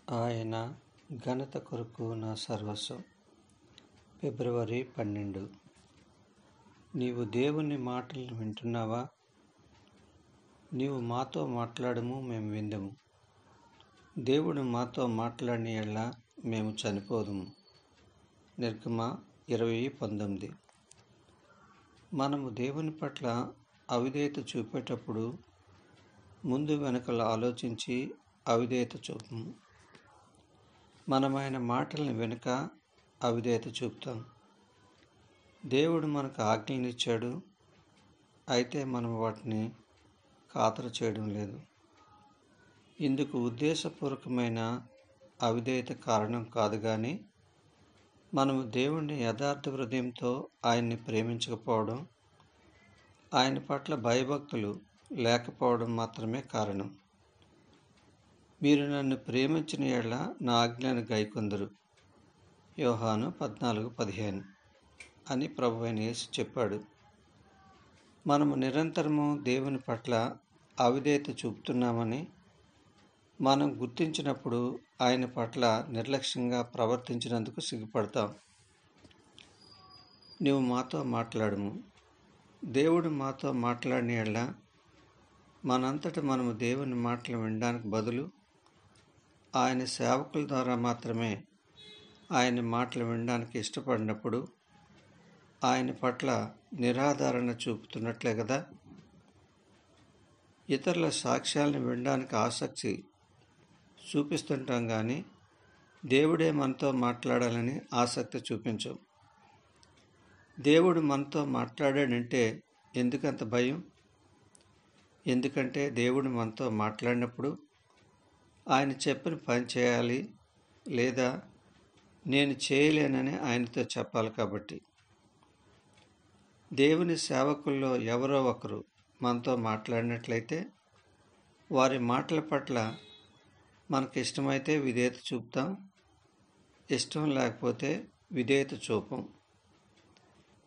ఆయన ఘనత కొరకు నా సర్వస్వం. ఫిబ్రవరి 12. నీవు దేవుని మాటలను వింటున్నావా? నీవు మాతో మాట్లాడము, మేము విందుము. దేవుడు మాతో మాట్లాడిన యెడల మేము చనిపోదుము. నిర్గమ 20:19. మనము దేవుని పట్ల అవిధేయత చూపేటప్పుడు ముందు వెనుకలు ఆలోచించి అవిధేయత చూపము. మనం ఆయన మాటలను వెనుక అవిధేయత చూపుతాం. దేవుడు మనకు ఆజ్ఞలనిచ్చాడు, అయితే మనం వాటిని ఖాతరు చేయడం లేదు. ఇందుకు ఉద్దేశపూర్వకమైన అవిధేయత కారణం కాదు, కానీ మనము దేవుణ్ణి యథార్థ హృదయంతో ఆయన్ని ప్రేమించకపోవడం, ఆయన పట్ల భయభక్తులు లేకపోవడం మాత్రమే కారణం. మీరు నన్ను ప్రేమించిన యెడల నా ఆజ్ఞలను గైకొందురు, యోహాను 14:15 అని ప్రభువైన యేసు చెప్పాడు. మనము నిరంతరము దేవుని పట్ల అవిధేయత చూపుతున్నామని మనం గుర్తించినప్పుడు ఆయన పట్ల నిర్లక్ష్యంగా ప్రవర్తించినందుకు సిగ్గుపడతాం. నీవు మాతో మాట్లాడము. దేవుడు మాతో మాట్లాడిన యెడల మనంతట మనము దేవుని మాటలు వినడానికి బదులు ఆయన సేవకుల ద్వారా మాత్రమే ఆయన మాటలు వినడానికి ఇష్టపడినప్పుడు ఆయన పట్ల నిరాధారణ చూపుతున్నట్లే కదా. ఇతరుల సాక్ష్యాలను వినడానికి ఆసక్తి చూపిస్తుంటాం, కానీ దేవుడే మనతో మాట్లాడాలని ఆసక్తి చూపించం. దేవుడు మనతో మాట్లాడాడంటే ఎందుకంత భయం? ఎందుకంటే దేవుడు మనతో మాట్లాడినప్పుడు ఆయన చెప్పిన పని చేయాలి, లేదా నేను చేయలేనని ఆయనతో చెప్పాలి కాబట్టి. దేవుని సేవకుల్లో ఎవరో ఒకరు మనతో మాట్లాడినట్లయితే వారి మాటల పట్ల మనకు ఇష్టమైతే విధేయత చూపుతాం, ఇష్టం లేకపోతే విధేయత చూపం.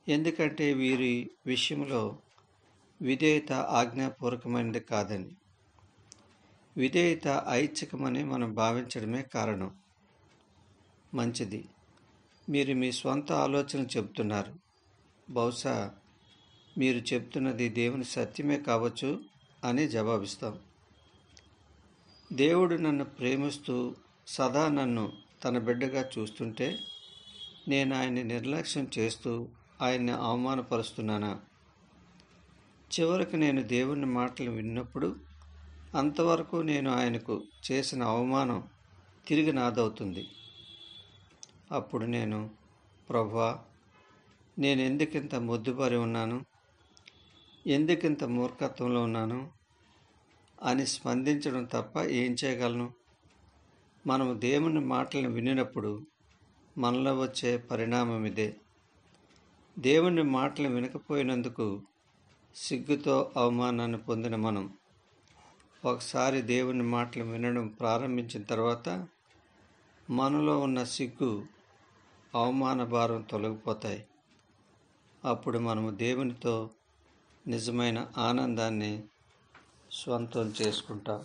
ఎందుకంటే వీరి విషయంలో విధేయత ఆజ్ఞాపూర్వకమైనది కాదని, విధేయత ఐచ్ఛికమని మనం భావించడమే కారణం. మంచిది, మీరు మీ స్వంత ఆలోచన చెబుతున్నారు. బహుశా మీరు చెబుతున్నది దేవుని సత్యమే కావచ్చు అని జవాబిస్తాం. దేవుడు నన్ను ప్రేమిస్తూ సదా నన్ను తన బిడ్డగా చూస్తుంటే నేను ఆయన్ని నిర్లక్ష్యం చేస్తూ ఆయన్ని అవమానపరుస్తున్నానా? చివరికి నేను దేవుని మాటలు విన్నప్పుడు అంతవరకు నేను ఆయనకు చేసిన అవమానం తిరిగి నాదవుతుంది. అప్పుడు నేను, ప్రభువా, నేను ఎందుకింత మొద్దుబారి ఉన్నాను, ఎందుకింత మూర్ఖత్వంలో ఉన్నాను అని స్పందించడం తప్ప ఏం చేయగలను? మనము దేవుని మాటలను వినినప్పుడు మనలో వచ్చే పరిణామం ఇదే. దేవుని మాటలు వినకపోయినందుకు సిగ్గుతో అవమానాన్ని పొందిన మనం ఒకసారి దేవుని మాటలు వినడం ప్రారంభించిన తర్వాత మనలో ఉన్న సిగ్గు, అవమాన భారం తొలగిపోతాయి. అప్పుడు మనము దేవునితో నిజమైన ఆనందాన్ని స్వంతం చేసుకుంటాం.